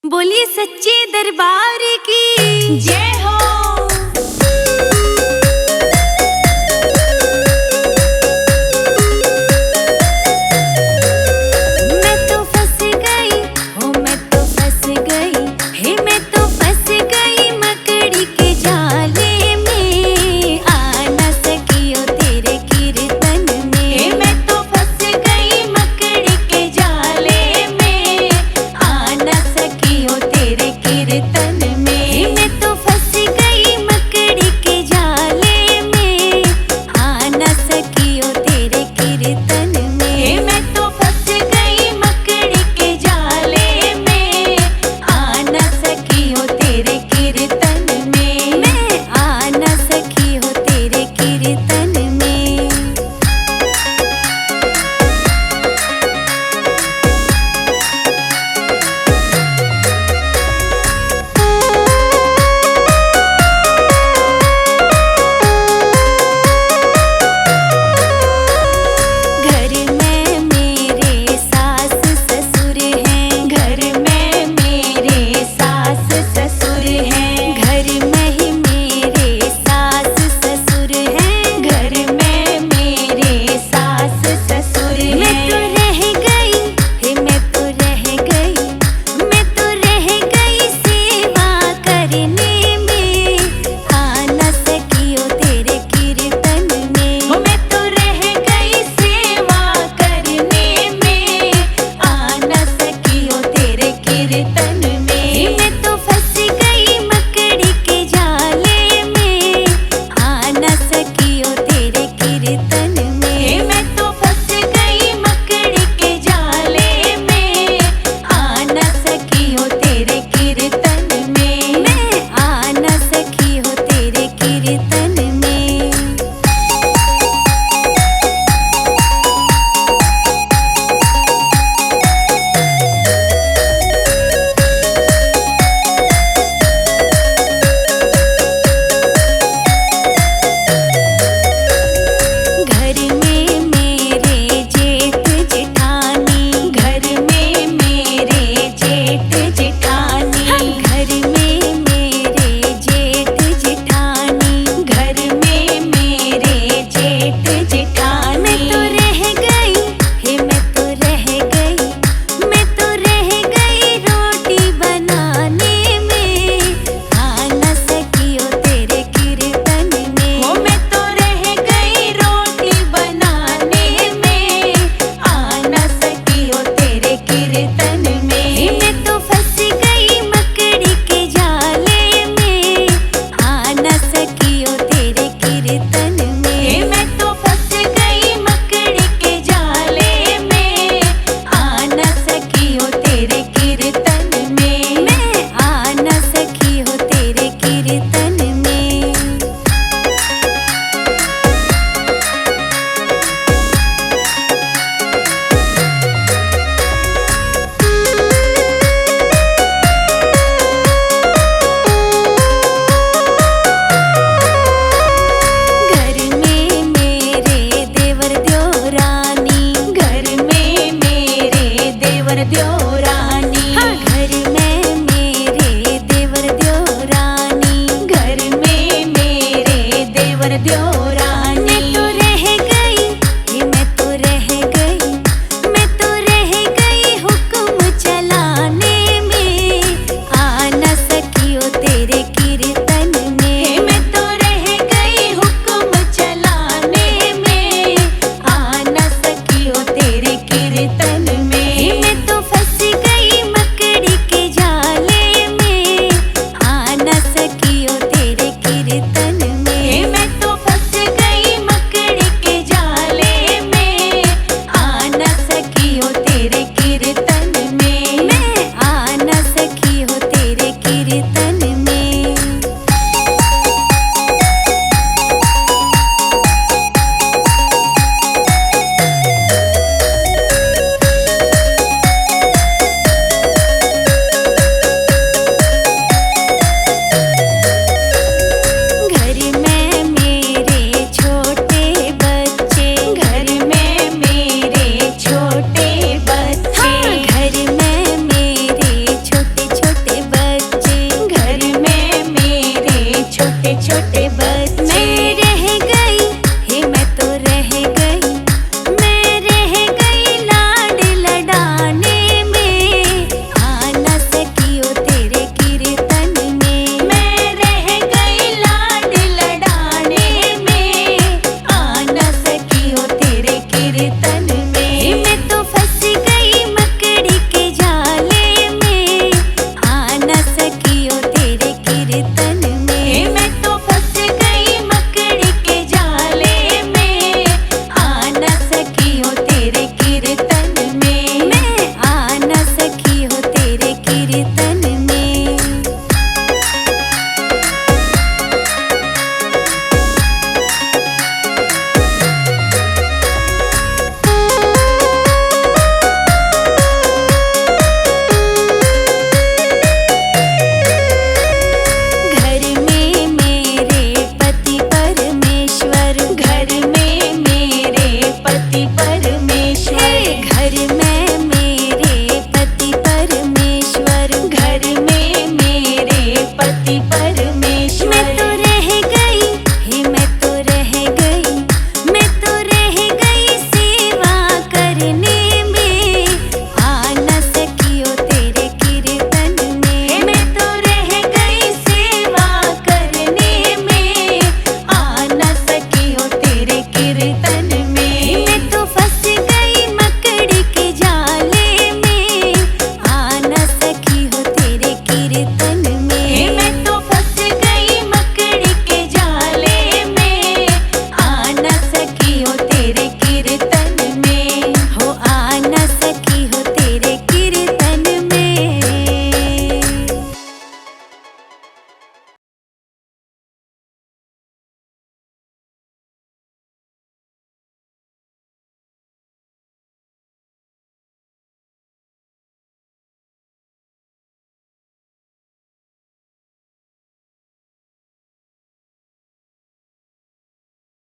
बोलिए सच्चे दरबार की जय हो। मैं तो फंस गई, हो मैं तो फंस गई, हे मैं तो फंस गई मकड़ी के जाले में, आ न सकियो तेरे कीर्तन में। मैं तो फंस गई मकड़ी के जाले में, आ न सकियो तेरे कीर्तन में। मैं तो फंस गई मकड़ी के जाले में, आ न सकियो तेरे कीर्तन में। मैं तो फंस गई मकड़ी के जाले में, आ न सकियो तेरे कीर्तन में। मैं आ न सकी हो तेरे कीर्तन में। घर में मेरे सास ससुर हैं, घर में मेरे सास ससुर हैं, घर में ही मेरे सास ससुर हैं, घर में मेरे सास ससुर हैं। मैं तो रह गई, हे मैं तो रह गई, मैं तो रह गई सेवा करने में, आ न सकियो तेरे कीर्तन में। मैं तो रह गई सेवा करने में, आ न सकियो तेरे कीर्तन में। मैं तो फंस गई मकड़ी के जाले में, आ न सकियो तेरे कीर्तन में। मैं तो फंस गई मकड़ी के जाले में, आ न सकियो तेरे कीर्तन में। मैं आ न सकी हो तेरे कीर्तन में। घर में मेरे जेठ जेठानी, घर में मेरे जेठ जेठानी, घर में मेरे जेठ जेठानी, घर में मेरे जेठ जेठानी। मैं तो रह गई, हे मैं तो रह गई, मैं तो रह गई रोटी बनाने में, आ न सकियो तेरे कीर्तन में। मैं तो रह गई रोटी बनाने में, आ न सकियो तेरे कीर्तन में। मैं तो फंस गई मकड़ी के जाले में, आ न सकियो तेरे कीर्तन में। मैं तो फंस गई मकड़ी के जाले में, आ न सकियो तेरे कीर्तन में। मैं आ न सकी हो तेरे कीर्तन में। घर में मेरे देवर देवरानी, घर में मेरे देवर देव